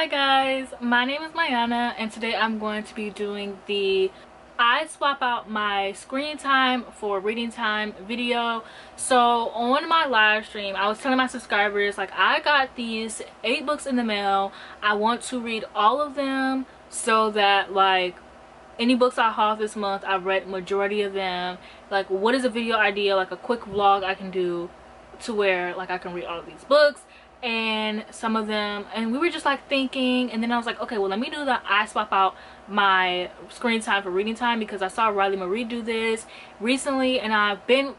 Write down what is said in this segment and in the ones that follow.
Hi guys, my name is Mayana and today I'm going to be doing the I swap out my screen time for reading time video. So on my live stream I was telling my subscribers, like, I got these 8 books in the mail. I want to read all of them so that, like, any books I haul this month, I've read majority of them. Like, what is a video idea, like a quick vlog I can do to where, like, I can read all of these books and some of them. And we were just like thinking, and then I was like, okay, well, let me do the I swap out my screen time for reading time, because I saw Riley Marie do this recently and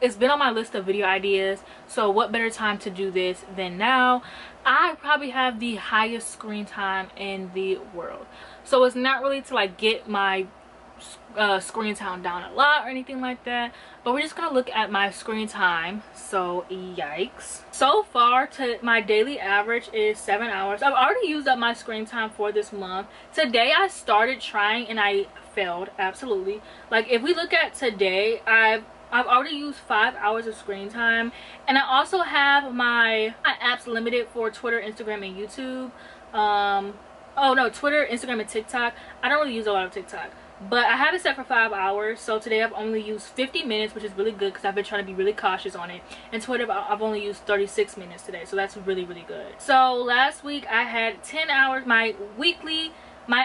it's been on my list of video ideas. So what better time to do this than now? I probably have the highest screen time in the world, so it's not really to like get my screen time down a lot or anything like that, but we're just gonna look at my screen time. So yikes, so far to my daily average is 7 hours. I've already used up my screen time for this month. Today I started trying and I failed absolutely. Like, if we look at today, I've already used 5 hours of screen time, and I also have my apps limited for Twitter, Instagram, and YouTube. Oh no, Twitter, Instagram, and TikTok. I don't really use a lot of TikTok, but I have it set for 5 hours. So today I've only used 50 minutes, which is really good because I've been trying to be really cautious on it. And Twitter, I've only used 36 minutes today, so that's really good. So last week I had 10 hours. My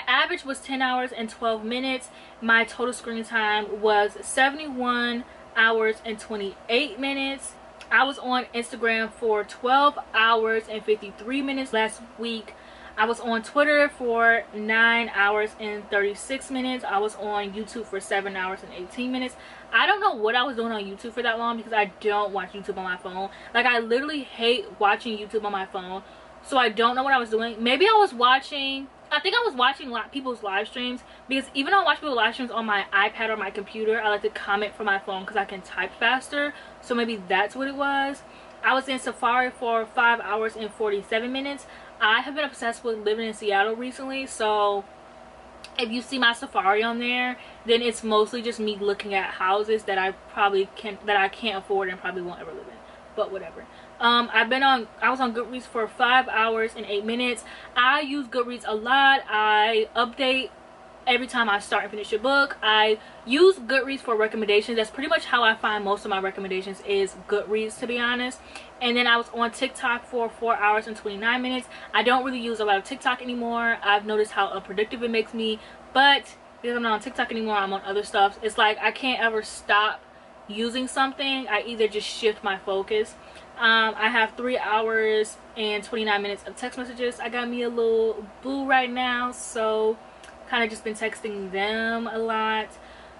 average was 10 hours and 12 minutes. My total screen time was 71 hours and 28 minutes. I was on Instagram for 12 hours and 53 minutes last week. I was on Twitter for 9 hours and 36 minutes. I was on YouTube for 7 hours and 18 minutes. I don't know what I was doing on YouTube for that long, because I don't watch YouTube on my phone. Like, I literally hate watching YouTube on my phone. So I don't know what I was doing. Maybe I was watching, I think I was watching people's live streams, because even though I watch people's live streams on my iPad or my computer, I like to comment from my phone because I can type faster. So maybe that's what it was. I was in Safari for 5 hours and 47 minutes. I have been obsessed with living in Seattle recently, so if you see my Safari on there, then it's mostly just me looking at houses that I can't afford and probably won't ever live in, but whatever. I was on Goodreads for 5 hours and 8 minutes. I use Goodreads a lot. I update every time I start and finish a book. I use Goodreads for recommendations. That's pretty much how I find most of my recommendations, is Goodreads, to be honest. And then I was on TikTok for 4 hours and 29 minutes. I don't really use a lot of TikTok anymore. I've noticed how unproductive it makes me, but because I'm not on TikTok anymore, I'm on other stuff. It's like I can't ever stop using something. I either just shift my focus. I have 3 hours and 29 minutes of text messages. I got me a little boo right now, so kind of just been texting them a lot.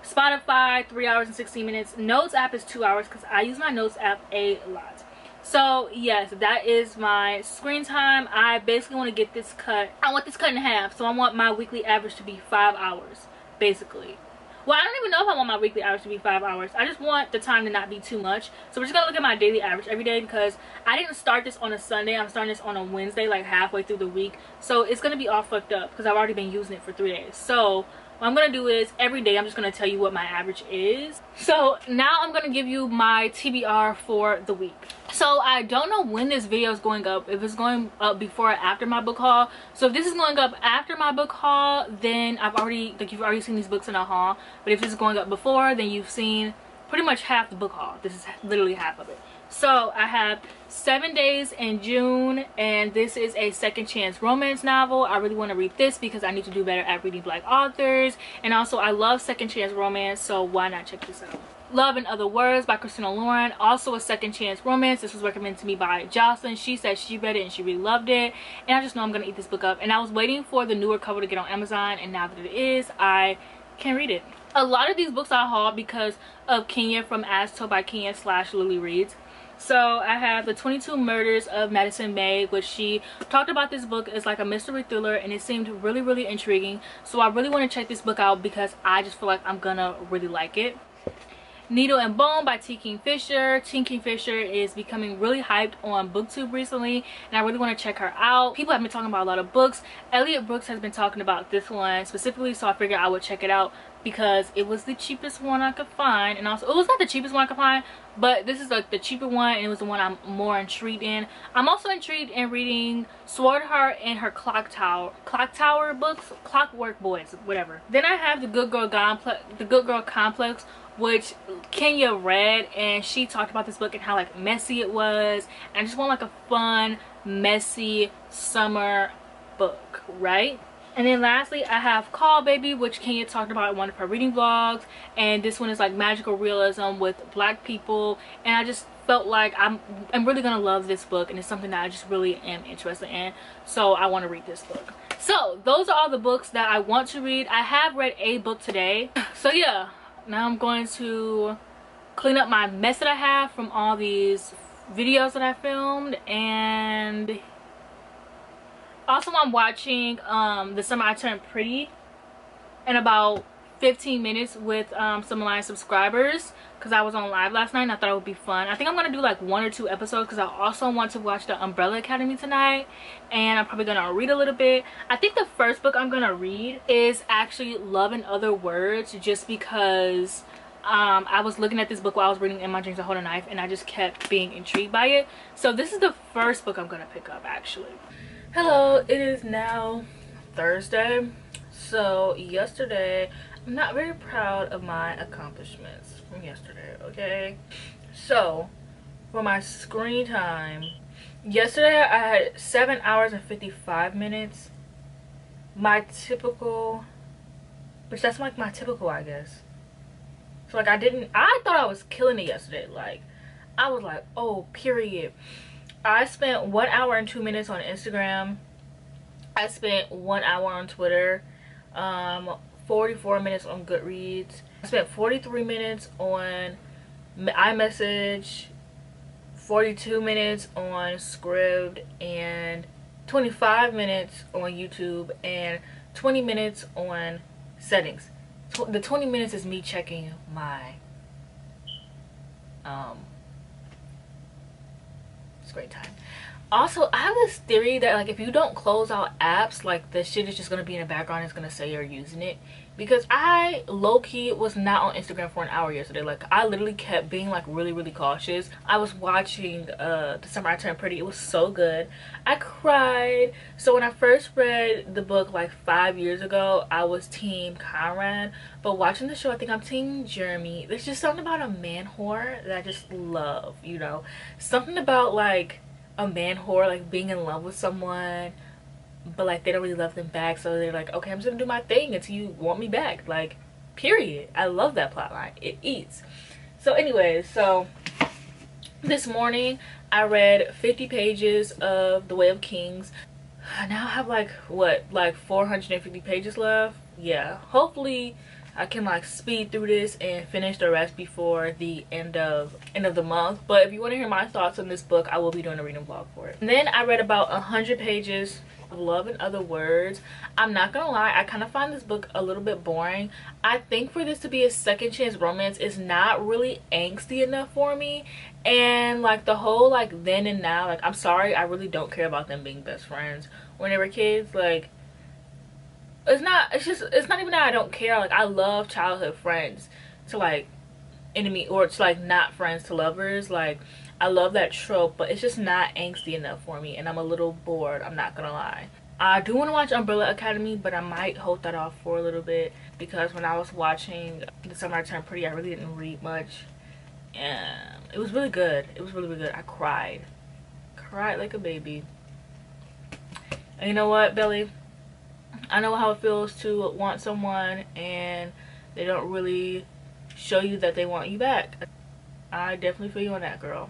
Spotify, 3 hours and 16 minutes. Notes app is 2 hours because I use my Notes app a lot. So yes, that is my screen time. I basically want to get this cut. I want this cut in half. So I want my weekly average to be 5 hours, basically. Well, I don't even know if I want my weekly average to be 5 hours. I just want the time to not be too much. So we're just gonna look at my daily average every day, because I didn't start this on a Sunday. I'm starting this on a Wednesday, like halfway through the week. So it's gonna be all fucked up because I've already been using it for 3 days. So what I'm gonna do is every day I'm just gonna tell you what my average is. So now I'm gonna give you my TBR for the week. So I don't know when this video is going up, if it's going up before or after my book haul. So if this is going up after my book haul, then you've already seen these books in a haul. But if this is going up before, then you've seen pretty much half the book haul. This is literally half of it. So I have 7 Days in June, and this is a second chance romance novel. I really want to read this because I need to do better at reading Black authors, and also I love second chance romance, so why not check this out. Love in Other Words by Christina Lauren, also a second chance romance. This was recommended to me by Jocelyn. She said she read it and she really loved it, and I just know I'm gonna eat this book up. And I was waiting for the newer cover to get on Amazon, and now that it is, I can read it. A lot of these books I hauled because of Kenya from As Told by Kenya / Lily Reads. So I have the 22 Murders of Madison May, which she talked about. This book is like a mystery thriller, and it seemed really intriguing. So I really want to check this book out because I just feel like I'm gonna really like it. Needle and Bone by t.kingfisher. t.kingfisher is becoming really hyped on BookTube recently, and I really want to check her out. People have been talking about a lot of books. Elliot Brooks has been talking about this one specifically, so I figured I would check it out because it was the cheapest one I could find. And also, it was not the cheapest one I could find, but this is like the cheaper one, and it was the one I'm more intrigued in. I'm also intrigued in reading Swordheart and her Clock Tower books, Clockwork Boys, whatever. Then I have the Good Girl Complex, which Kenya read, and she talked about this book and how like messy it was, and I just want like a fun, messy summer book, right? And then lastly, I have Call Baby, which Kenya talked about in one of her reading vlogs, and this one is like magical realism with black people, and I just felt like I'm really gonna love this book, and it's something that I just really am interested in, so I want to read this book. So those are all the books that I want to read. I have read a book today, so yeah. Now I'm going to clean up my mess that I have from all these videos that I filmed, and also I'm watching The Summer I Turned Pretty in about 15 minutes with some of my subscribers, because I was on live last night and I thought it would be fun. I think I'm going to do like 1 or 2 episodes because I also want to watch The Umbrella Academy tonight, and I'm probably going to read a little bit. I think the first book I'm going to read is actually Love and Other Words, just because I was looking at this book while I was reading In My Dreams I Hold a Knife, and I just kept being intrigued by it. So this is the first book I'm going to pick up actually. Hello, it is now Thursday. So yesterday, I'm not very proud of my accomplishments from yesterday, okay? So for my screen time, yesterday I had 7 hours and 55 minutes. My typical, which that's like my typical, I guess. So like I thought I was killing it yesterday. Like I was like, oh, period. I spent 1 hour and 2 minutes on Instagram. I spent 1 hour on Twitter. 44 minutes on Goodreads. I spent 43 minutes on iMessage, 42 minutes on Scribd, and 25 minutes on YouTube, and 20 minutes on settings. The 20 minutes is me checking my screen time. Also, I have this theory that like if you don't close out apps, like the shit is just gonna be in the background. It's gonna say you're using it, because I low-key was not on Instagram for an hour yesterday. Like I literally kept being like really cautious. I was watching The Summer I Turned Pretty. It was so good. I cried. So when I first read the book like 5 years ago, I was team Conrad, but watching the show, I think I'm team Jeremy. There's just something about a man whore that I just love, you know, something about like a man whore, like being in love with someone, but like they don't really love them back, so they're like, okay, I'm just gonna do my thing until you want me back, like, period. I love that plot line. It eats. So anyways, so this morning I read 50 pages of The Way of Kings. I now have like what, like 450 pages left. Yeah, hopefully I can like speed through this and finish the rest before the end of the month. But if you want to hear my thoughts on this book, I will be doing a reading vlog for it. And then I read about 100 pages of Love and Other Words. I'm not gonna lie, I kind of find this book a little bit boring. I think for this to be a second chance romance is not really angsty enough for me. And like the whole like then and now, like I'm sorry, I really don't care about them being best friends when they were kids. Like it's not even that I don't care. Like I love childhood friends to like enemy, or to like not friends to lovers. Like I love that trope, but it's just not angsty enough for me, and I'm a little bored, I'm not gonna lie. I do want to watch Umbrella Academy, but I might hold that off for a little bit, because when I was watching The Summer I Turned Pretty, I really didn't read much, and it was really good. It was really good. I cried like a baby. And you know what, Belly, I know how it feels to want someone and they don't really show you that they want you back. I definitely feel you on that, girl.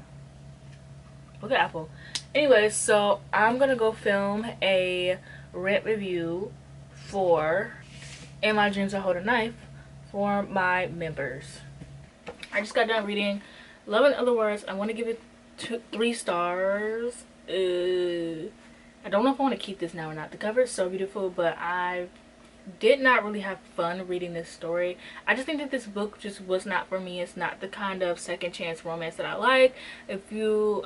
Okay, Apple. Anyways, so I'm gonna go film a rent review for In My Dreams I Hold a Knife for my members. I just got done reading Love and Other Words. I want to give it 3 stars. I don't know if I want to keep this now or not. The cover is so beautiful, but I did not really have fun reading this story. I just think that this book just was not for me. It's not the kind of second chance romance that I like. If you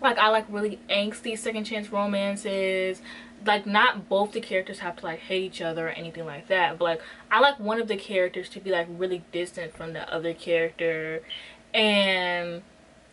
like, I like really angsty second chance romances. Like, not both the characters have to like hate each other or anything like that, but like I like one of the characters to be like really distant from the other character. And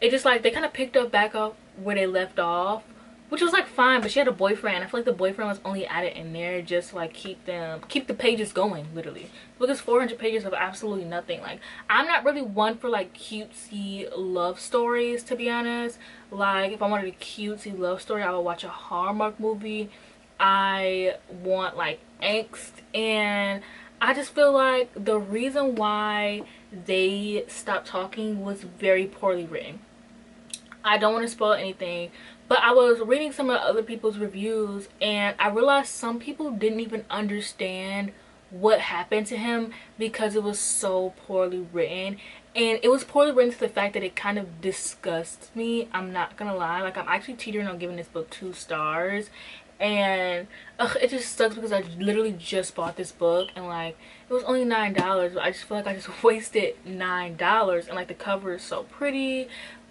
it just like, they kind of picked up back up where they left off, which was like fine. But she had a boyfriend. I feel like the boyfriend was only added in there just to like keep the pages going. Literally, look, it's 400 pages of absolutely nothing. Like, I'm not really one for like cutesy love stories, to be honest. Like, if I wanted a cutesy love story, I would watch a Hallmark movie. I want like angst, and I just feel like the reason why they stopped talking was very poorly written. I don't want to spoil anything, but I was reading some of the other people's reviews, and I realized some people didn't even understand what happened to him because it was so poorly written. And it was poorly written to the fact that it kind of disgusts me. I'm not gonna lie. Like, I'm actually teetering on giving this book 2 stars. And it just sucks because I literally just bought this book, and like, it was only $9, but I just feel like I just wasted $9. And like, the cover is so pretty,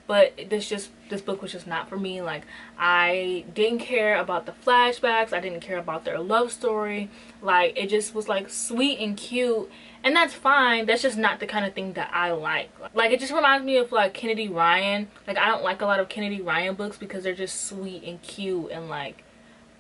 but this book was just not for me. Like, I didn't care about the flashbacks, I didn't care about their love story. Like, it just was like sweet and cute, and that's fine. That's just not the kind of thing that I like. Like, it just reminds me of like Kennedy Ryan. Like, I don't like a lot of Kennedy Ryan books because they're just sweet and cute, and like,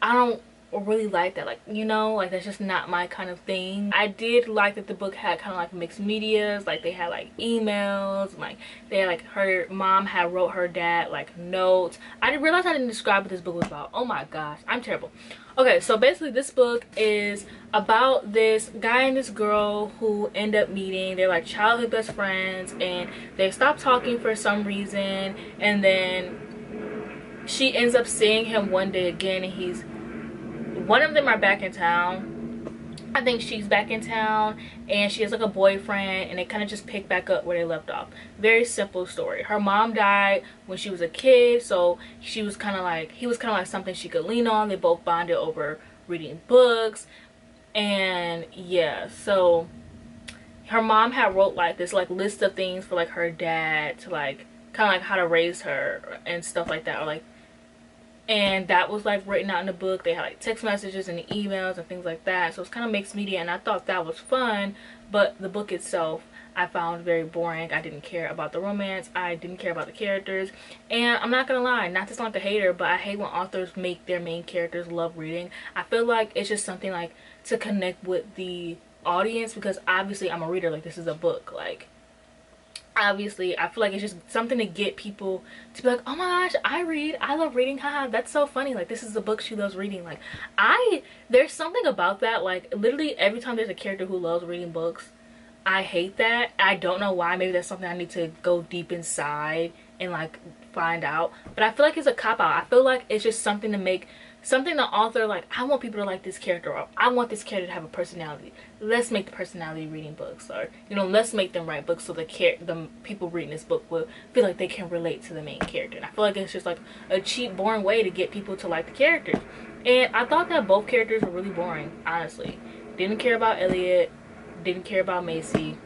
I don't really like that. Like, you know, like, that's just not my kind of thing. I did like that the book had kind of like mixed medias. Like, they had like emails, like they had like her mom had wrote her dad like notes. I didn't realize I didn't describe what this book was about. Oh my gosh, I'm terrible. Okay, so basically this book is about this guy and this girl who end up meeting. They're like childhood best friends, and they stop talking for some reason, and then she ends up seeing him one day again, and one of them are back in town. I think she's back in town, and she has like a boyfriend, and they kind of just pick back up where they left off. Very simple story. Her mom died when she was a kid, so he was kind of like something she could lean on. They both bonded over reading books, and yeah, so her mom had wrote like this like list of things for like her dad to like kind of like how to raise her and stuff like that, or like, and that was like written out in the book. They had like text messages and emails and things like that, so it's kind of mixed media, and I thought that was fun. But the book itself I found very boring. I didn't care about the romance, I didn't care about the characters, and I'm not gonna lie, not to sound like a hater, but I hate when authors make their main characters love reading. I feel like it's just something like to connect with the audience, because obviously I'm a reader. Like, this is a book, like, obviously I feel like it's just something to get people to be like, oh my gosh, I love reading, haha, that's so funny, like, this is the book she loves reading. Like, there's something about that. Like, literally every time there's a character who loves reading books, I hate that. I don't know why. Maybe that's something I need to go deep inside and like find out, but I feel like it's a cop-out. I feel like it's just something to make something the author like, I want people to like this character, or I want this character to have a personality. Let's make the personality reading books, or, you know, let's make them write books so the people reading this book will feel like they can relate to the main character. And I feel like it's just like a cheap, boring way to get people to like the characters. And I thought that both characters were really boring, honestly. Didn't care about Elliot, didn't care about Macy,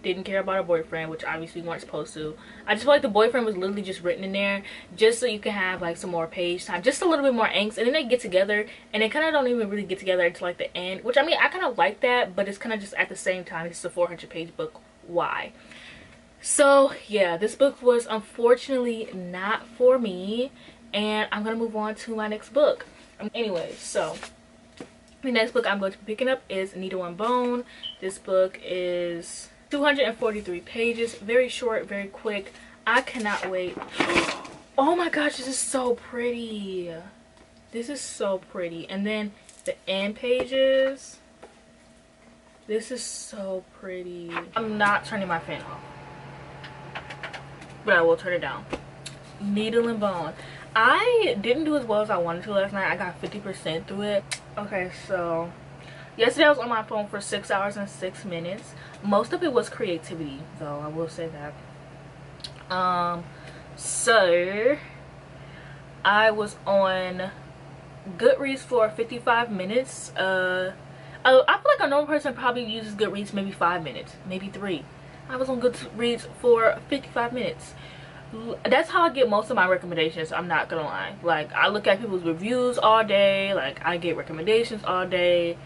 didn't care about her boyfriend, which obviously we weren't supposed to. I just feel like the boyfriend was literally just written in there just so you can have like some more page time, just a little bit more angst, and then they get together, and they kind of don't even really get together until like the end, which, I mean, I kind of like that, but it's kind of just at the same time, it's a 400-page book. Why? So yeah, this book was unfortunately not for me, and I'm gonna move on to my next book. Anyway, so the next book I'm going to be picking up is Needle and Bone. This book is 243 pages, very short, very quick. I cannot wait. Oh my gosh, this is so pretty. This is so pretty. And then the end pages, this is so pretty. I'm not turning my fan off, but I will turn it down. Needle and Bone. I didn't do as well as I wanted to last night. I got 50% through it. Okay, so yesterday I was on my phone for 6 hours and 6 minutes. Most of it was creativity, though, I will say that. So I was on Goodreads for 55 minutes. I feel like a normal person probably uses Goodreads maybe 5 minutes, maybe 3. I was on Goodreads for 55 minutes. That's how I get most of my recommendations, I'm not gonna lie. Like, I look at people's reviews all day, like I get recommendations all day.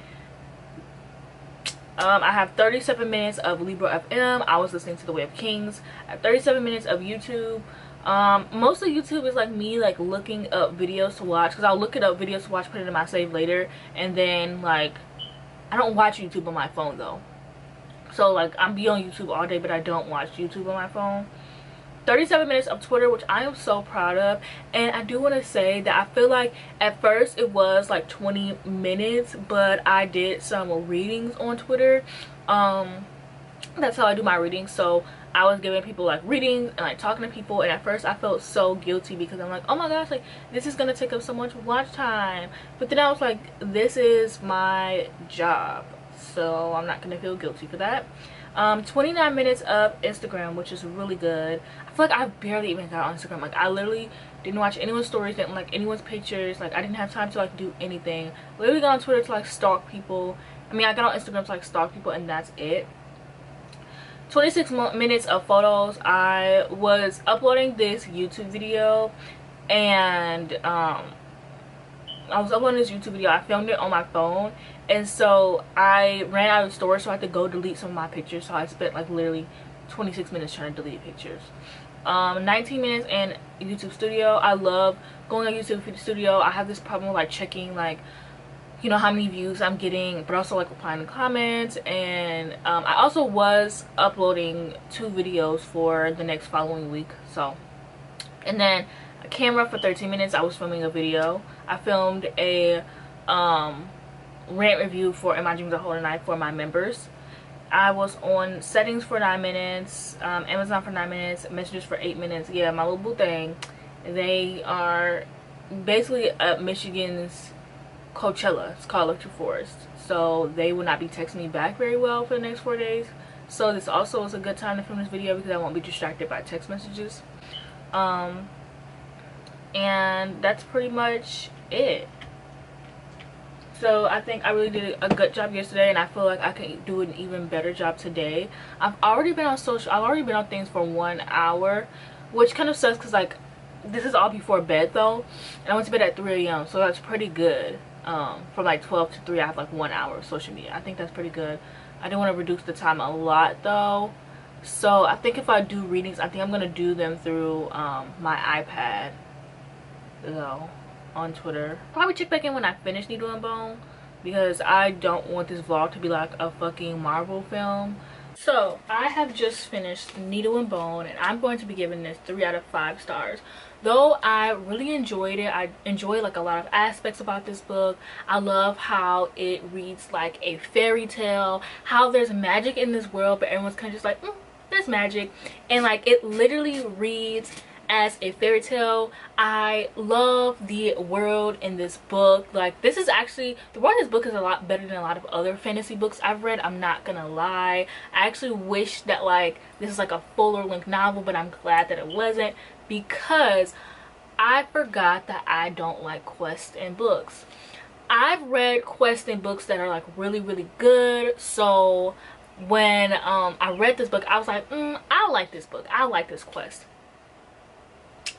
I have 37 minutes of Libro FM. I was listening to The Way of Kings. I have 37 minutes of YouTube. Mostly YouTube is like me like looking up videos to watch, because I'll look it up videos to watch, put it in my save later, and then like I don't watch YouTube on my phone though. So like I'm be on YouTube all day, but I don't watch YouTube on my phone. 37 minutes of Twitter, which I am so proud of. And I do want to say that I feel like at first it was like 20 minutes, but I did some readings on Twitter. That's how I do my readings. So I was giving people like readings and like talking to people, and at first I felt so guilty because I'm like, oh my gosh, like this is gonna take up so much watch time. But then I was like, this is my job, so I'm not gonna feel guilty for that. 29 minutes of Instagram, which is really good. I feel like I barely even got on Instagram. Like I literally didn't watch anyone's stories, didn't like anyone's pictures. Like I didn't have time to like do anything. Literally got on Twitter to like stalk people. I mean, I got on Instagram to like stalk people, and that's it. 26 minutes of photos. I was uploading this YouTube video, and I filmed it on my phone, and so I ran out of storage, so I had to go delete some of my pictures. So I spent like literally 26 minutes trying to delete pictures. 19 minutes in YouTube Studio. I love going on YouTube Studio. I have this problem with like checking like, you know, how many views I'm getting, but also like replying to comments. And I also was uploading 2 videos for the next following week. So, and then a camera for 13 minutes. I was filming a video. I filmed a rant review for In My Dreams I Hold a Knife for my members. I was on settings for 9 minutes, Amazon for 9 minutes, messages for 8 minutes. Yeah, my little boo thing. They are basically at Michigan's Coachella. It's called Electric Forest. So they will not be texting me back very well for the next 4 days. So this also is a good time to film this video because I won't be distracted by text messages. And that's pretty much it. So I think I really did a good job yesterday, and I feel like I can do an even better job today. I've already been on things for 1 hour, which kind of sucks because like this is all before bed though, and I went to bed at 3 a.m. so that's pretty good. From like 12 to 3 I have like 1 hour of social media. I think that's pretty good. I didn't want to reduce the time a lot though, so I think if I do readings, I think I'm gonna do them through my iPad though, on Twitter. Probably check back in when I finish Needle and Bone, because I don't want this vlog to be like a fucking Marvel film. So I have just finished Needle and Bone, and I'm going to be giving this 3 out of 5 stars. Though I really enjoyed it, I enjoy like a lot of aspects about this book. I love how it reads like a fairy tale, how there's magic in this world, but everyone's kind of just like, there's magic, and like it literally reads as a fairy tale. I love the world in this book. Like this is actually, the world in this book is a lot better than a lot of other fantasy books I've read. I'm not gonna lie. I actually wish that like this is like a fuller length novel, but I'm glad that it wasn't, because I forgot that I don't like quests in books. I've read quests in books that are like really good, so when I read this book I was like, I like this book, I like this quest.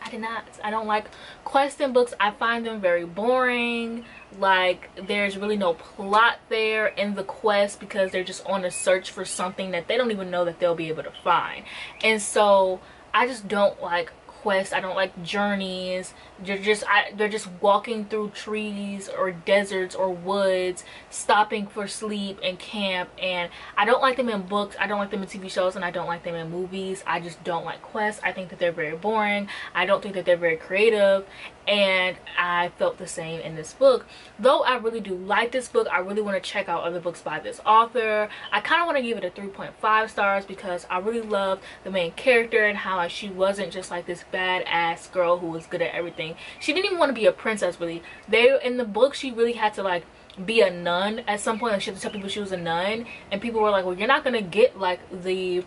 I did not. I don't like quests in books. I find them very boring. Like there's really no plot there in the quest, because they're just on a search for something that they don't even know that they'll be able to find. And so I just don't like quests. I don't like journeys. They're just walking through trees or deserts or woods, stopping for sleep and camp. And I don't like them in books, I don't like them in TV shows, and I don't like them in movies. I just don't like quests. I think that they're very boring. I don't think that they're very creative, and I felt the same in this book. Though I really do like this book, I really want to check out other books by this author. I kind of want to give it a 3.5 stars because I really love the main character and how she wasn't just like this badass girl who was good at everything. She didn't even want to be a princess really. In the book she really had to like be a nun at some point. Like she had to tell people she was a nun, and people were like, well, you're not gonna get like the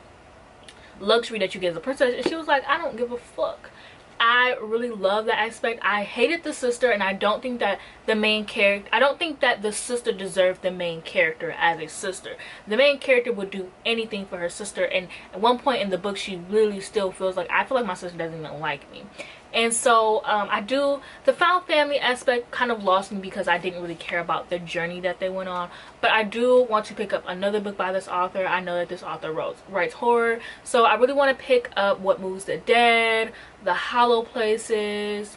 luxury that you get as a princess. And she was like, I don't give a fuck. I really love that aspect. I hated the sister, and I don't think that the sister deserved the main character as a sister. The main character would do anything for her sister, and at one point in the book she really still feels like, I feel like my sister doesn't even like me. And so the found family aspect kind of lost me because I didn't really care about the journey that they went on. But I do want to pick up another book by this author. I know that this author writes horror, so I really want to pick up What Moves the Dead, The Hollow Places.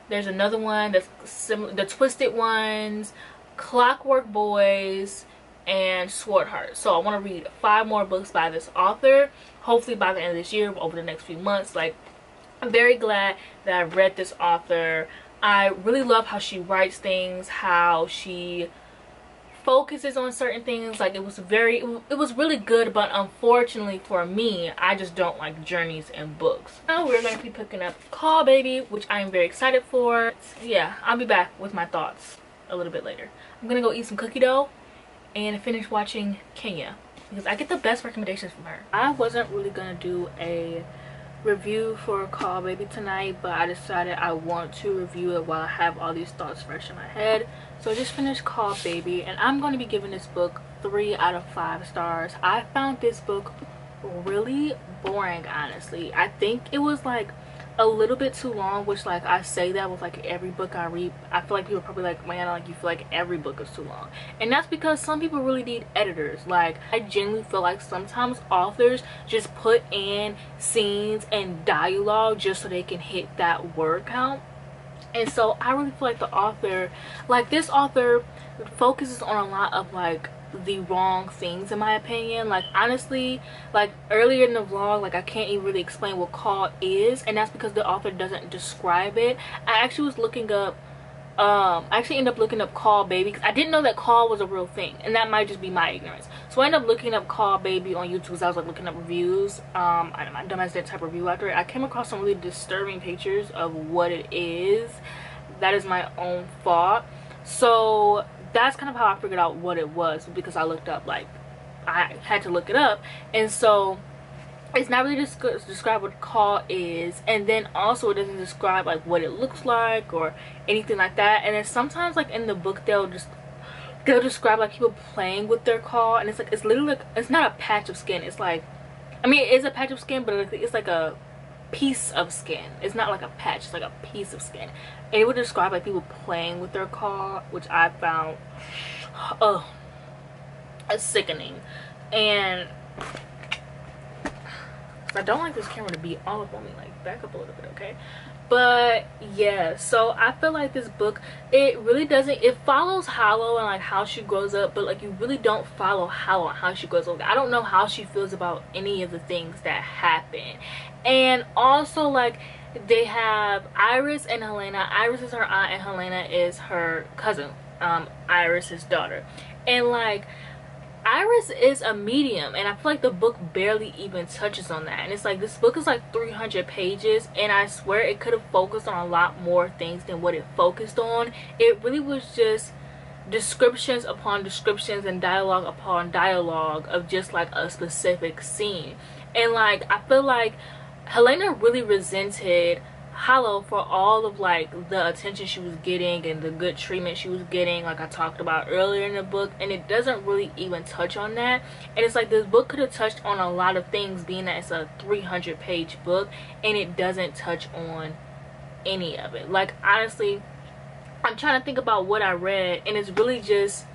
There's another one that's similar, The Twisted Ones, Clockwork Boys, and Swartheart. So I want to read 5 more books by this author, hopefully by the end of this year, over the next few months. Like, I'm very glad that I've read this author. I really love how she writes things, how she focuses on certain things. Like, it was really good, but unfortunately for me, I just don't like journeys in books. Now we're going to be picking up Call Baby, which I am very excited for. Yeah, I'll be back with my thoughts a little bit later. I'm gonna go eat some cookie dough and finish watching Kenya because I get the best recommendations from her. I wasn't really gonna do a review for Call Baby tonight, but I decided I want to review it while I have all these thoughts fresh in my head. So I just finished Call Baby, and I'm going to be giving this book 3 out of 5 stars. I found this book really boring, honestly. I think it was like a little bit too long, which, like, I say that with like every book I read. I feel like people are probably like, man, like, you feel like every book is too long, and that's because some people really need editors. Like, I genuinely feel like sometimes authors just put in scenes and dialogue just so they can hit that word count. And so I really feel like this author focuses on a lot of like the wrong things, in my opinion. Like, honestly, like earlier in the vlog, like, I can't even really explain what call is, and that's because the author doesn't describe it. I actually was looking up I actually ended up looking up Call Baby because I didn't know that call was a real thing, and that might just be my ignorance. So I ended up looking up Call Baby on YouTube because I was like looking up reviews. I'm not dumb as that type of review after it. I came across some really disturbing pictures of what it is. That is my own fault. So that's kind of how I figured out what it was, because I looked up, like, I had to look it up. And so it's not really describe what call is, and then also it doesn't describe like what it looks like or anything like that. And then sometimes, like, in the book they'll describe like people playing with their call, and it's like, it's literally like, it's not a patch of skin. It's like, I mean, it is a patch of skin, but it's like a piece of skin. It's not like a patch, it's like a piece of skin. And it would describe like people playing with their call, which I found sickening. And I don't like this camera to be all up on me. Like, back up a little bit, okay? But yeah, so I feel like this book, it really doesn't, it follows Hollow and like how she grows up, but like you really don't follow Hollow and how she grows up. I don't know how she feels about any of the things that happen. And also, like, they have Iris and Helena. Iris is her aunt and Helena is her cousin, Iris's daughter. And like, Iris is a medium, and I feel like the book barely even touches on that. And it's like, this book is like 300 pages, and I swear it could have focused on a lot more things than what it focused on. It really was just descriptions upon descriptions and dialogue upon dialogue of just like a specific scene. And like, I feel like Helena really resented Hollow for all of like the attention she was getting and the good treatment she was getting, like I talked about earlier in the book, and it doesn't really even touch on that. And it's like, this book could have touched on a lot of things, being that it's a 300-page book, and it doesn't touch on any of it. Like, honestly, I'm trying to think about what I read, and it's really just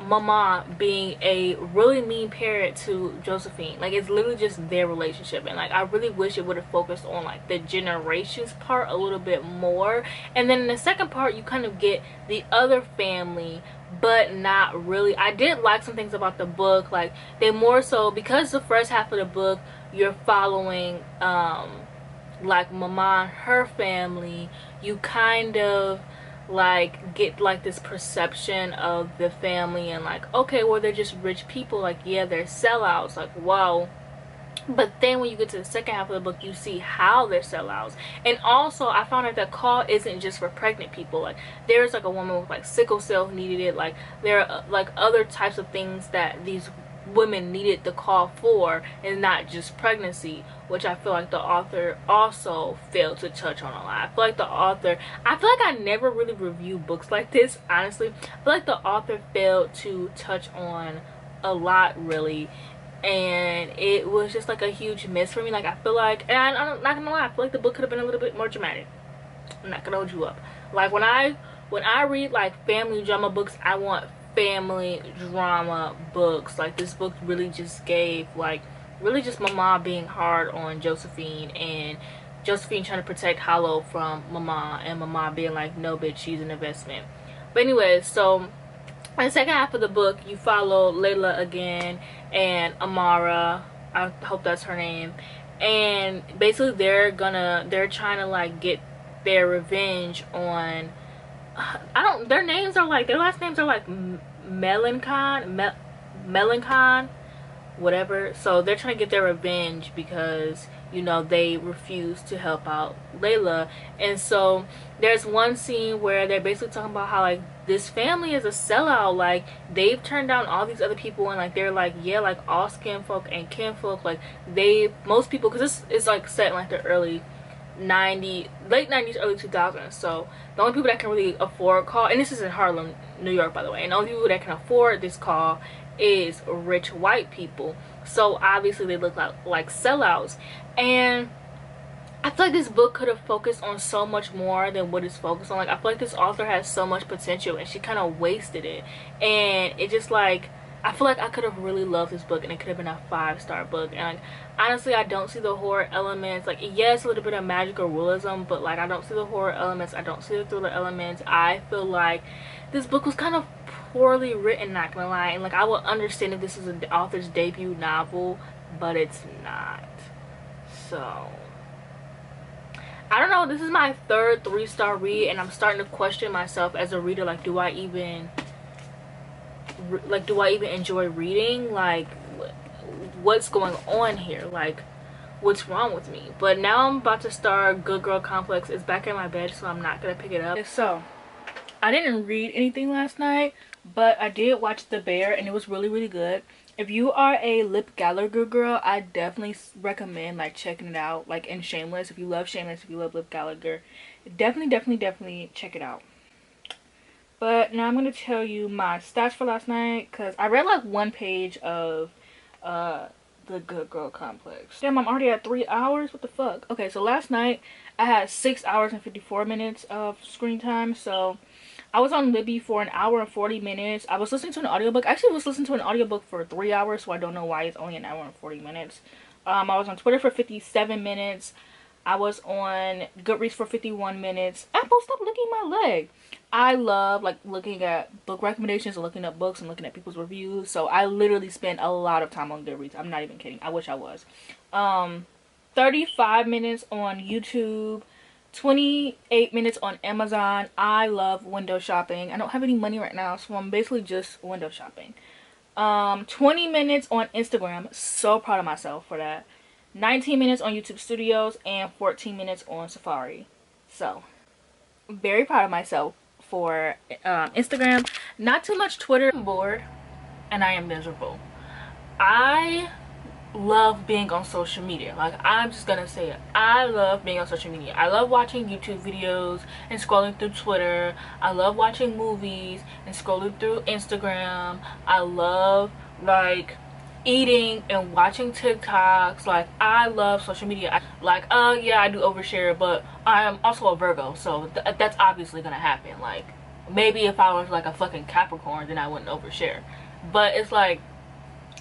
Mama being a really mean parent to Josephine. Like, it's literally just their relationship. And like, I really wish it would have focused on like the generations part a little bit more. And then in the second part, you kind of get the other family, but not really. I did like some things about the book. Like, they more so, because the first half of the book you're following like Mama and her family, you kind of like get like this perception of the family, and like, okay, well, they're just rich people, like, yeah, they're sellouts, like, wow. But then when you get to the second half of the book, you see how they're sellouts. And also, I found out that call isn't just for pregnant people. Like, there's like a woman with like sickle cell who needed it. Like, there are like other types of things that these women needed the call for, and not just pregnancy, which I feel like the author also failed to touch on a lot. I feel like the author, I feel like I never really review books like this, honestly. I feel like the author failed to touch on a lot, really, and it was just like a huge miss for me. Like, I feel like, and I'm not gonna lie, I feel like the book could have been a little bit more dramatic. I'm not gonna hold you up. Like, when I read like family drama books, I want family drama books. Like, this book really just gave, like, really just Mama being hard on Josephine, and Josephine trying to protect Hollow from Mama, and Mama being like, no bitch, she's an investment. But anyways, so in the second half of the book, you follow Layla again and Amara, I hope that's her name, and basically they're trying to like get their revenge on, their names are like, their last names are like Melancon, whatever. So they're trying to get their revenge because, you know, they refused to help out Layla. And so there's one scene where they're basically talking about how like this family is a sellout. Like, they've turned down all these other people, and like they're like, yeah, like all skin folk and kinfolk, like most people, because this is like set in like the late 90s, early 2000s. So the only people that can really afford call, and this is in Harlem, New York, by the way, and the only people that can afford this call is rich white people. So obviously they look like sellouts. And I feel like this book could have focused on so much more than what it's focused on. Like, I feel like this author has so much potential, and she kind of wasted it. And it just, like, I feel like I could have really loved this book, and it could have been a 5-star book. And like, honestly, I don't see the horror elements. Like, yes, a little bit of magical realism, but like, I don't see the horror elements, I don't see the thriller elements. I feel like this book was kind of poorly written, not gonna lie. And like, I would understand if this is an author's debut novel, but it's not. So I don't know, this is my third 3-star read, and I'm starting to question myself as a reader. Like, do I even enjoy reading? Like, what's going on here? Like, what's wrong with me? But now I'm about to start Good Girl Complex. It's back in my bed, so I'm not gonna pick it up. So I didn't read anything last night, but I did watch The Bear, and it was really, really good. If you are a Lip Gallagher girl, I definitely recommend like checking it out. Like, in Shameless, if you love Shameless, if you love Lip Gallagher, definitely check it out. But now I'm gonna tell you my stats for last night, because I read like one page of the Good Girl Complex. Damn, I'm already at 3 hours. What the fuck? Okay, so last night I had 6 hours and 54 minutes of screen time. So I was on Libby for 1 hour and 40 minutes. I was listening to an audiobook. Actually, I was listening to an audiobook for 3 hours, so I don't know why it's only 1 hour and 40 minutes. I was on Twitter for 57 minutes. I was on Goodreads for 51 minutes. Apple, stop licking my leg. I love like looking at book recommendations and looking up books and looking at people's reviews. So I literally spend a lot of time on Goodreads. I'm not even kidding. I wish I was. 35 minutes on YouTube. 28 minutes on Amazon. I love window shopping. I don't have any money right now, so I'm basically just window shopping. 20 minutes on Instagram. So proud of myself for that. 19 minutes on YouTube Studios and 14 minutes on Safari. So very proud of myself for Instagram. Not too much Twitter. I'm bored and I am miserable. I love being on social media. Like, I'm just gonna say it. I love being on social media. I love watching YouTube videos and scrolling through Twitter. I love watching movies and scrolling through Instagram. I love like eating and watching TikToks. Like, I love social media. Yeah, I do overshare, but I'm also a Virgo, so that's obviously gonna happen. Like, maybe if I was like a fucking Capricorn, then I wouldn't overshare. But it's like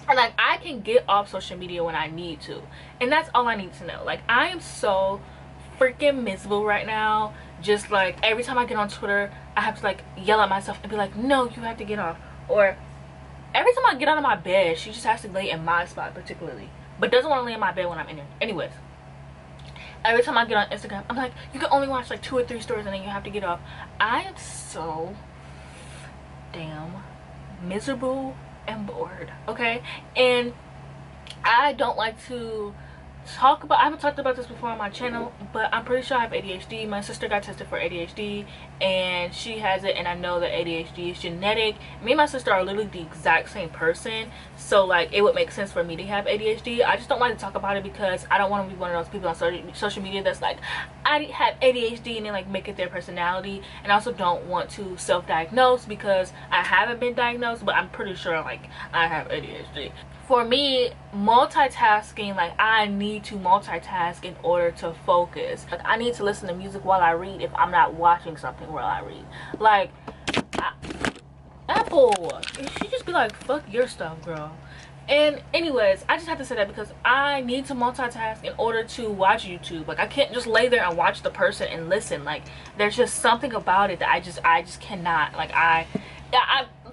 I can get off social media when I need to, and that's all I need to know. Like, I am so freaking miserable right now. Just like every time I get on Twitter, I have to like yell at myself and be like, no, you have to get off. Or every time I get out of my bed, she just has to lay in my spot particularly, but doesn't want to lay in my bed when I'm in there. Anyways, every time I get on Instagram, I'm like, you can only watch like 2 or 3 stories and then you have to get off. I am so damn miserable and bored, okay? And I don't like to I haven't talked about this before on my channel, but I'm pretty sure I have ADHD. My sister got tested for ADHD and she has it, and I know that ADHD is genetic. Me and my sister are literally the exact same person, so like it would make sense for me to have ADHD. I just don't like to talk about it because I don't want to be one of those people on social media that's like, I have ADHD, and then like make it their personality. And I also don't want to self-diagnose because I haven't been diagnosed, but I'm pretty sure like I have ADHD. For me, multitasking, like I need to multitask in order to focus. Like I need to listen to music while I read if I'm not watching something while I read. Like Apple, she just be like, fuck your stuff, girl. And anyways, I just have to say that because I need to multitask in order to watch YouTube. Like I can't just lay there and watch the person and listen. Like there's just something about it that I just cannot. Like I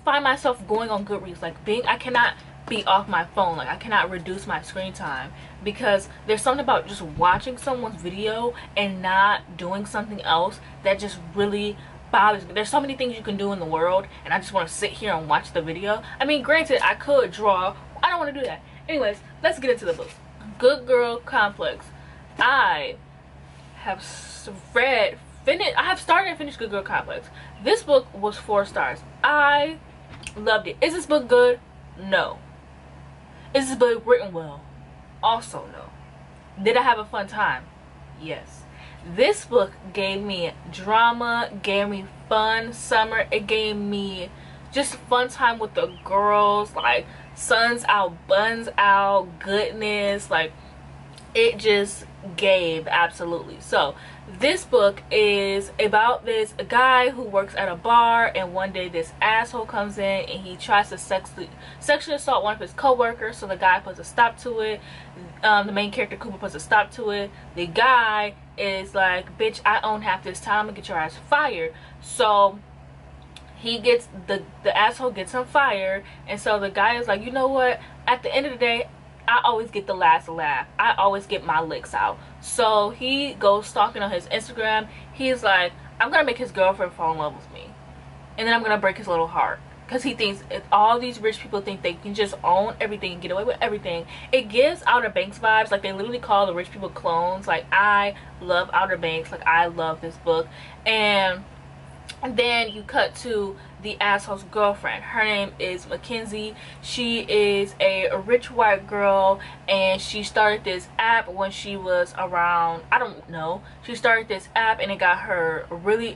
find myself going on Goodreads, like I cannot be off my phone. Like I cannot reduce my screen time because there's something about just watching someone's video and not doing something else that just really bothers me. There's so many things you can do in the world, and I just want to sit here and watch the video. I mean, granted, I could draw. I don't want to do that. Anyways, let's get into the book. Good Girl Complex. I have started and finished Good Girl Complex. This book was 4 stars. I loved it. Is this book good? No. Is this book written well? Also no. Did I have a fun time? Yes. This book gave me drama, gave me fun summer, it gave me just fun time with the girls, like suns out, buns out, goodness, like it just gave absolutely. So this book is about this guy who works at a bar, and one day this asshole comes in and he tries to sexually assault one of his co-workers. So the guy puts a stop to it. The main character Cooper puts a stop to it. The guy is like, bitch, I own half this town, I'm gonna get your ass fired. So he gets the asshole gets him fired, and so the guy is like, you know what, at the end of the day, I always get the last laugh. I always get my licks out. So he goes stalking on his Instagram. He's like, I'm gonna make his girlfriend fall in love with me, and then I'm gonna break his little heart, because he thinks if all these rich people think they can just own everything and get away with everything. It gives Outer Banks vibes. Like they literally call the rich people clones. Like I love Outer Banks. Like I love this book. And then you cut to the asshole's girlfriend. Her name is Mackenzie. She is a rich white girl, and she started this app when she was around, I don't know, she started this app and it got her really,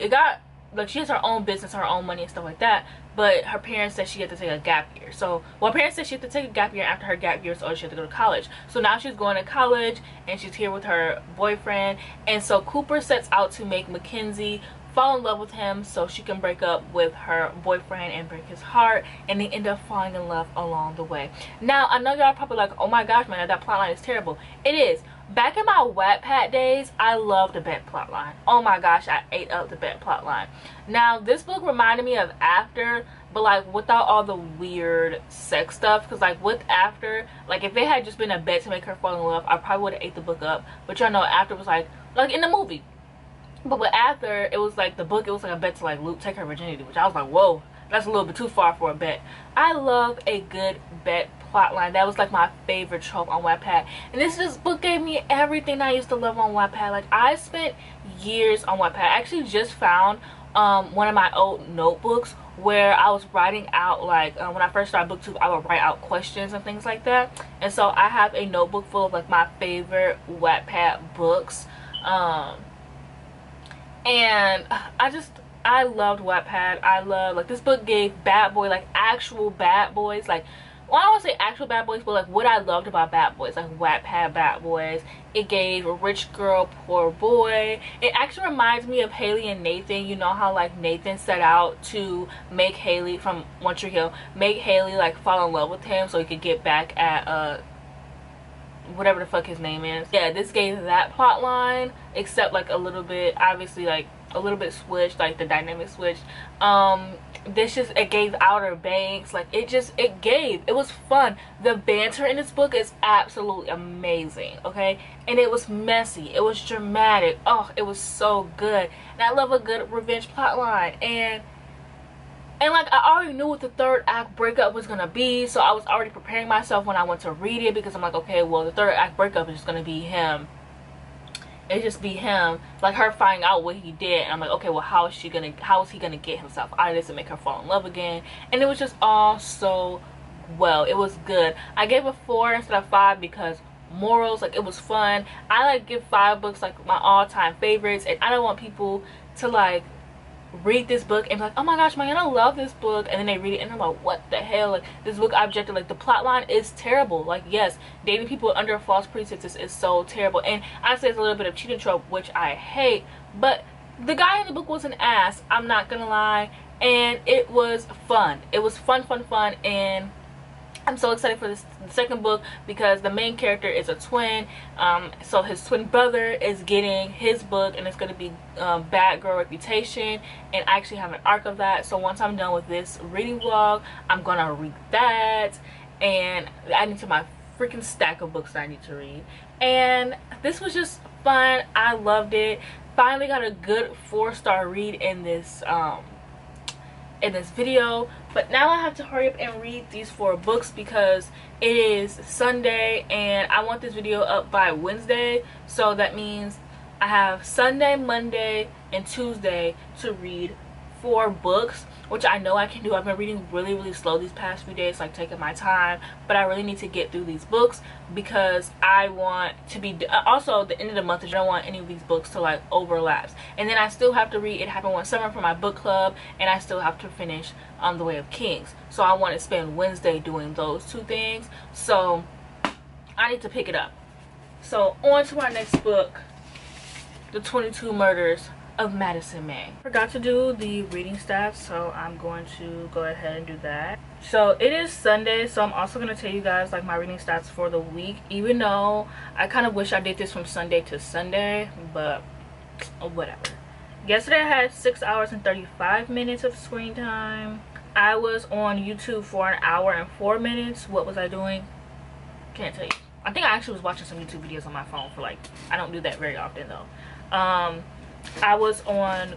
like she has her own business, her own money and stuff like that, but her parents said she had to take a gap year. So well, her parents said she had to take a gap year. After her gap year, so she had to go to college. So now she's going to college and she's here with her boyfriend, and so Cooper sets out to make Mackenzie fall in love with him so she can break up with her boyfriend and break his heart, and they end up falling in love along the way. Now I know y'all are probably like, oh my gosh, man, that plotline is terrible. It is. Back in my Wattpad days, I loved the Bet plotline. Oh my gosh, I ate up the Bet plotline. Now this book reminded me of After, but like without all the weird sex stuff, because like with After, like if it had just been a bet to make her fall in love, I probably would have ate the book up. But y'all know After was like in the movie. But with After, it was like the book, it was like a bet to like Luke take her virginity, which I was like, whoa, that's a little bit too far for a bet. I love a good bet plotline. That was like my favorite trope on Wattpad. And this book gave me everything I used to love on Wattpad. Like I spent years on Wattpad. I actually just found one of my old notebooks where I was writing out, like when I first started BookTube, I would write out questions and things like that. And so I have a notebook full of like my favorite Wattpad books. And I loved Wattpad. I love, like, this book gave bad boy, like actual bad boys, like, well, I don't want to say actual bad boys, but like what I loved about bad boys, like Wattpad bad boys. It gave a rich girl, poor boy. It actually reminds me of Haley and Nathan. You know how like Nathan set out to make Haley, from One Tree Hill, make Haley like fall in love with him so he could get back at whatever the fuck his name is. Yeah, this gave that plot line, except like a little bit, obviously like a little bit switched, like the dynamic switched. It gave Outer Banks, like it was fun. The banter in this book is absolutely amazing, okay? And it was messy, it was dramatic, oh, it was so good. And I love a good revenge plot line. And And like I already knew what the third act breakup was gonna be, so I was already preparing myself when I went to read it, because I'm like, okay, well the third act breakup is just gonna be him. It just be him, like her finding out what he did, and I'm like, okay, well how is he gonna get himself out of this and make her fall in love again? And it was just all so well. It was good. I gave it 4 instead of 5 because morals, like it was fun. I like give 5 books like my all-time favorites, and I don't want people to like read this book and be like, oh my gosh, man, I love this book, and then they read it and I'm like, what the hell, like this book I objected, like the plot line is terrible. Like, yes, dating people under false pretenses is so terrible, and I say it's a little bit of cheating trope, which I hate, but the guy in the book was an ass, I'm not gonna lie, and it was fun. It was fun, and I'm so excited for the second book because the main character is a twin. So his twin brother is getting his book, and it's going to be Bad Girl Reputation, and I actually have an arc of that. So once I'm done with this reading vlog, I'm going to read that and add into my freaking stack of books that I need to read. And this was just fun. I loved it. Finally got a good 4-star read in this video, but now I have to hurry up and read these 4 books because it is Sunday and I want this video up by Wednesday, so that means I have Sunday, Monday, and Tuesday to read 4 books, which I know I can do. I've been reading really slow these past few days, like taking my time, but I really need to get through these books because I want to be also the end of the month. I don't want any of these books to like overlap, and then I still have to read It Happened One Summer for my book club, and I still have to finish The Way of Kings. So I want to spend Wednesday doing those 2 things, so I need to pick it up. So on to our next book, The 22 Murders of Madison May. Forgot to do the reading stats, so I'm going to go ahead and do that. So it is Sunday, so I'm also going to tell you guys like my reading stats for the week, even though I kind of wish I did this from Sunday to Sunday, but whatever. Yesterday I had 6 hours and 35 minutes of screen time. I was on YouTube for 1 hour and 4 minutes. What was I doing? Can't tell you. I think I actually was watching some YouTube videos on my phone for like, I don't do that very often though. I was on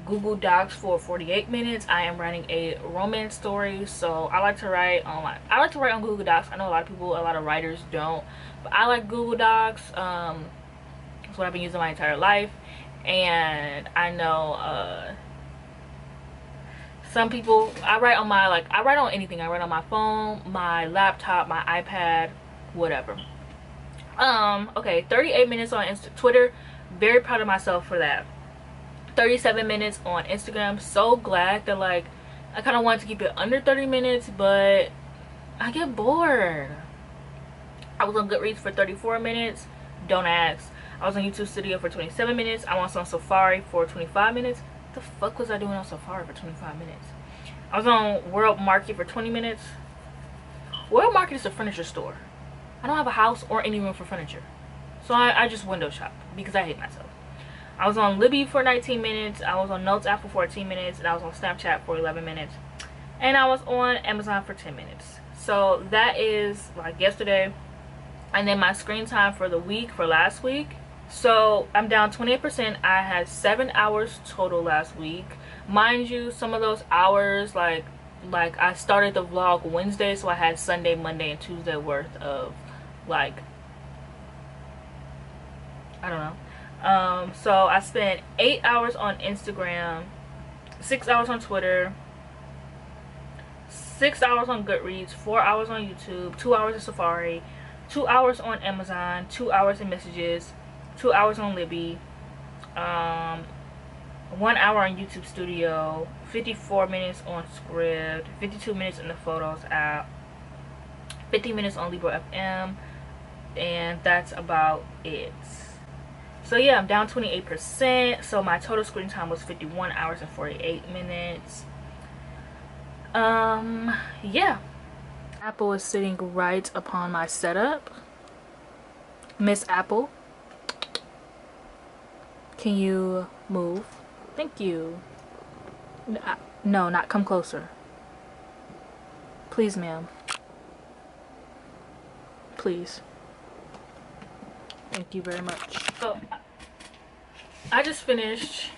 Google Docs for 48 minutes. I am writing a romance story, so I like to write on Google Docs. I know a lot of writers don't, but I like Google Docs. That's what I've been using my entire life, and I know some people, I write on anything. I write on my phone, my laptop, my iPad, whatever. Okay, 38 minutes on Twitter. Very proud of myself for that. 37 minutes on Instagram. So glad that like I kind of wanted to keep it under 30 minutes, but I get bored. I was on Goodreads for 34 minutes. Don't ask. I was on YouTube Studio for 27 minutes. I was on Safari for 25 minutes. What the fuck was I doing on Safari for 25 minutes? I was on World Market for 20 minutes. World Market is a furniture store. I don't have a house or any room for furniture, so I just window shop because I hate myself. I was on Libby for 19 minutes. I was on Notes app for 14 minutes. And I was on Snapchat for 11 minutes. And I was on Amazon for 10 minutes. So that is like yesterday. And then my screen time for the week, for last week. So I'm down 28%. I had 7 hours total last week. Mind you, some of those hours, like I started the vlog Wednesday. So I had Sunday, Monday, and Tuesday worth of like, I don't know. So I spent 8 hours on Instagram, 6 hours on Twitter, 6 hours on Goodreads, 4 hours on YouTube, 2 hours in Safari, 2 hours on Amazon, 2 hours in messages, 2 hours on Libby, 1 hour on YouTube Studio, 54 minutes on Script, 52 minutes in the Photos app, 50 minutes on Libro FM, and that's about it. So yeah, I'm down 28%. So my total screen time was 51 hours and 48 minutes. Yeah. Apple is sitting right upon my setup. Miss Apple, can you move? Thank you. No, not come closer. Please, ma'am. Please. Thank you very much. So I just finished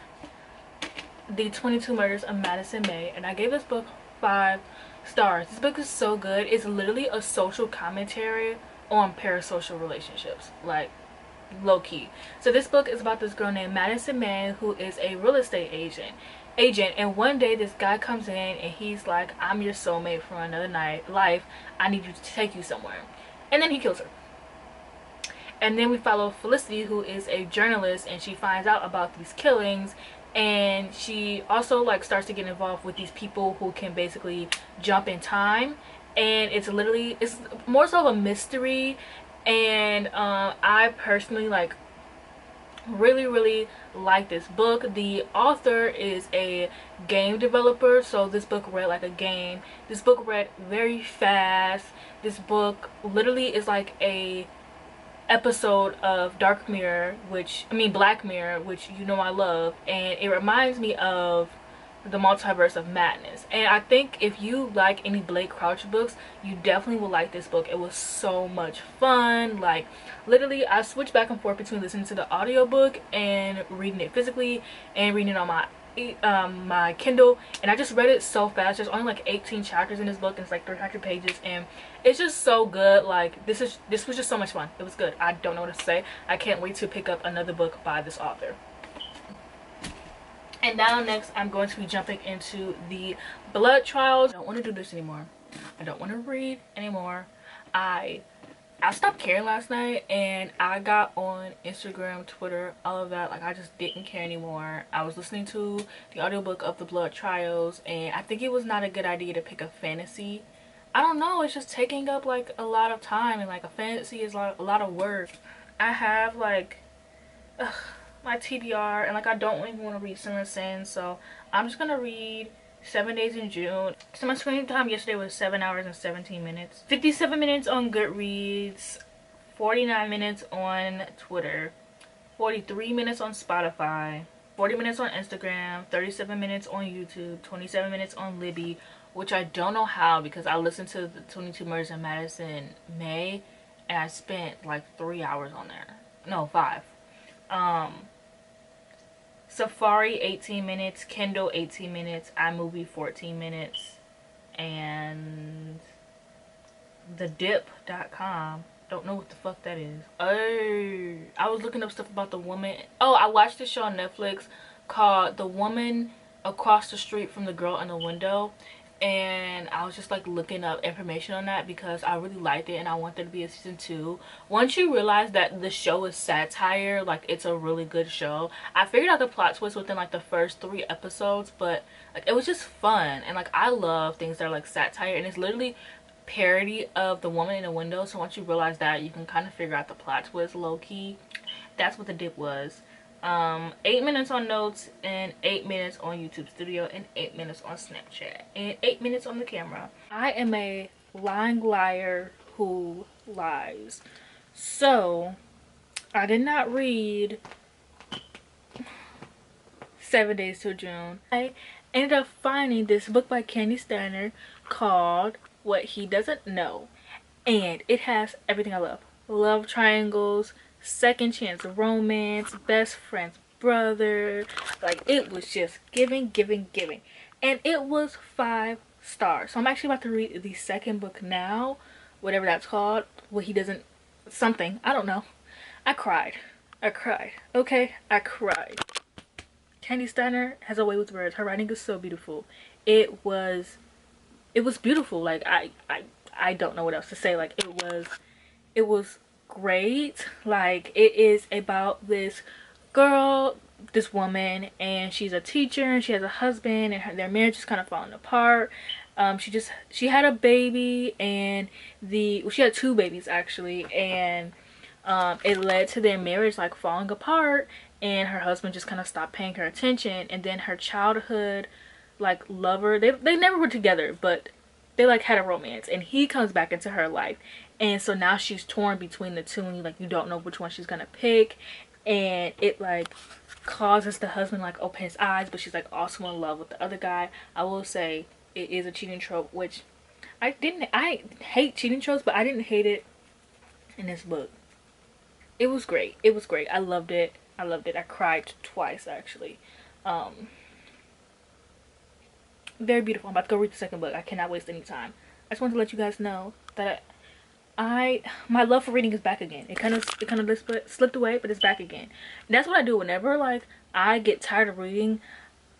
The 22 Murders of Madison May, and I gave this book 5 stars. This book is so good. It's literally a social commentary on parasocial relationships, like low-key. So this book is about this girl named Madison May, who is a real estate agent, and one day this guy comes in and he's like, I'm your soulmate from another life. I need you to take you somewhere. And then he kills her. And then we follow Felicity, who is a journalist, and she finds out about these killings, and she also like starts to get involved with these people who can basically jump in time. And it's more so of a mystery, and I personally like really like this book. The author is a game developer, so this book read like a game. This book read very fast. This book literally is like a episode of Black Mirror, which you know I love, and it reminds me of the Multiverse of Madness. And I think if you like any Blake Crouch books, you definitely will like this book. It was so much fun. Like literally I switched back and forth between listening to the audiobook and reading it physically and reading it on my Kindle, and I just read it so fast. There's only like 18 chapters in this book, and it's like 300 pages, and it's just so good. Like this was just so much fun. It was good. I don't know what to say. I can't wait to pick up another book by this author. And now next I'm going to be jumping into the blood trials. I don't want to do this anymore. I don't want to read anymore. I stopped caring last night, and I got on Instagram, Twitter, all of that. Like I just didn't care anymore. I was listening to the audiobook of the blood trials, and I think it was not a good idea to pick a fantasy. I don't know, it's just taking up like a lot of time, and like a fantasy is like a lot of work. I have like my TBR, and like I don't even want to read Summer Sin, so I'm just gonna read 7 Days in June. So my screen time yesterday was 7 hours and 17 minutes. 57 minutes on Goodreads, 49 minutes on Twitter, 43 minutes on Spotify, 40 minutes on Instagram, 37 minutes on YouTube, 27 minutes on Libby, which I don't know how, because I listened to the 22 Murders of Madison May and I spent like 3 hours on there. No, 5. Safari 18 minutes, Kindle 18 minutes, iMovie 14 minutes, and thedip.com, don't know what the fuck that is. Oh, I was looking up stuff about the woman. Oh, I watched this show on Netflix called The Woman Across the Street from the Girl in the Window, and I was just like looking up information on that because I really liked it and I want there to be a season 2. Once you realize that the show is satire, like it's a really good show. I figured out the plot twist within like the first 3 episodes, but like it was just fun, and like I love things that are like satire, and it's literally parody of The Woman in the Window. So once you realize that, you can kind of figure out the plot twist low-key. That's what The Dip was. 8 minutes on Notes, and 8 minutes on YouTube Studio, and 8 minutes on Snapchat, and 8 minutes on the camera. I am a lying liar who lies. So I did not read 7 Days Till June. I ended up finding this book by Candy Steiner called What He Doesn't Know, and it has everything I love. Love triangles, second chance romance, best friend's brother. Like it was just giving, and it was 5 stars. So I'm actually about to read the second book now, whatever that's called. What He Doesn't something, I don't know. I cried, okay, I cried. Candy Steiner has a way with words. Her writing is so beautiful. It was beautiful. Like I don't know what else to say. Like it was great. Like it is about this girl, this woman, and she's a teacher, and she has a husband, and their marriage is kind of falling apart. She had a baby, and she had 2 babies actually, and it led to their marriage like falling apart, and her husband just kind of stopped paying her attention. And then her childhood like lover, they never were together, but they like had a romance, and he comes back into her life, and so now she's torn between the 2, and you don't know which one she's gonna pick, and it like causes the husband like open his eyes, but she's like also in love with the other guy. I will say it is a cheating trope, which I hate cheating tropes, but I didn't hate it in this book. It was great. I loved it. I cried twice actually. very beautiful. I'm about to go read the second book. I cannot waste any time. I just wanted to let you guys know that my love for reading is back again. It kind of slipped away, but it's back again. And that's what I do whenever like I get tired of reading.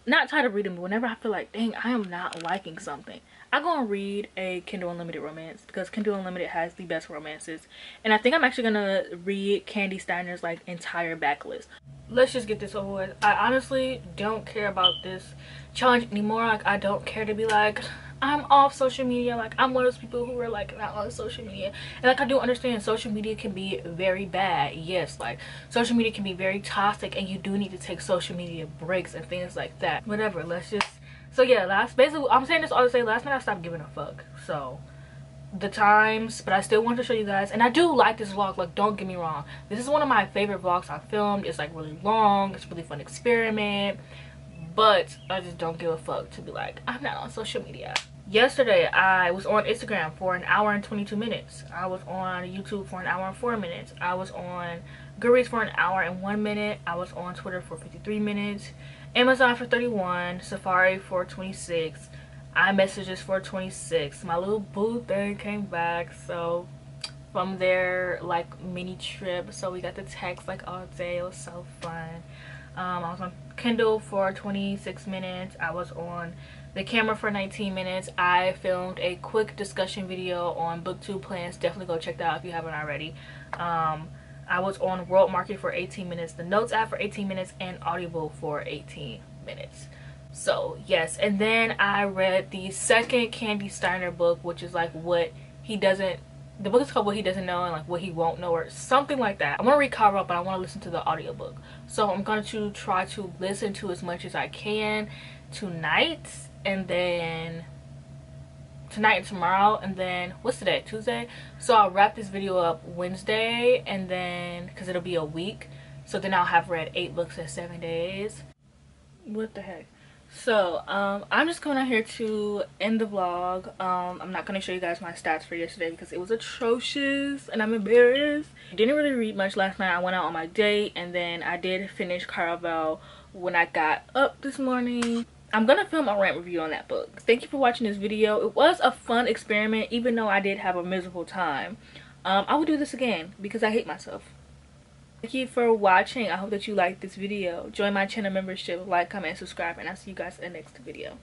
Not tired of reading, but whenever I feel like, dang, I am not liking something, I go and read a Kindle Unlimited romance, because Kindle Unlimited has the best romances. And I think I'm actually gonna read Candy Steiner's like entire backlist. Let's just get this over with. I honestly don't care about this challenge anymore. Like, I don't care to be like, I'm off social media. Like, I'm one of those people who are like not on social media. And like, I do understand social media can be very bad. Yes, like social media can be very toxic, and you do need to take social media breaks and things like that. Whatever, let's just, so yeah, basically I'm saying this all to say, last night I stopped giving a fuck. So the times, but I still want to show you guys. And I do like this vlog, like, don't get me wrong, this is one of my favorite vlogs I filmed. It's like really long, it's a really fun experiment, but I just don't give a fuck to be like, I'm not on social media. Yesterday I was on Instagram for an hour and 22 minutes. I was on YouTube for an hour and 4 minutes. I was on Goodreads for an hour and 1 minute. I was on Twitter for 53 minutes, Amazon for 31, Safari for 26, iMessages for 26. My little boo thing came back, so from their like mini trip, so we got to text like all day. It was so fun. I was on Kindle for 26 minutes. I was on the camera for 19 minutes. I filmed a quick discussion video on BookTube plans. Definitely go check that out if you haven't already. I was on World Market for 18 minutes, the Notes app for 18 minutes, and Audible for 18 minutes. So yes, and then I read the second Candy Steiner book, which is like what he doesn't, the book is called What He Doesn't Know and like What He Won't Know, or something like that. I want to read Cover Up, but I want to listen to the audiobook. So I'm going to try to listen to as much as I can tonight, and then tonight and tomorrow, and then what's today, Tuesday? So I'll wrap this video up Wednesday, and then because it'll be a week, so then I'll have read 8 books in 7 days. What the heck? So I'm just coming out here to end the vlog. I'm not going to show you guys my stats for yesterday because it was atrocious and I'm embarrassed. Didn't really read much last night. I went out on my date, and then I did finish Caravel when I got up this morning. I'm gonna film a rant review on that book. Thank you for watching this video. It was a fun experiment, even though I did have a miserable time. I will do this again because I hate myself. Thank you for watching. I hope that you liked this video. Join my channel membership, like, comment, and subscribe, and I'll see you guys in the next video.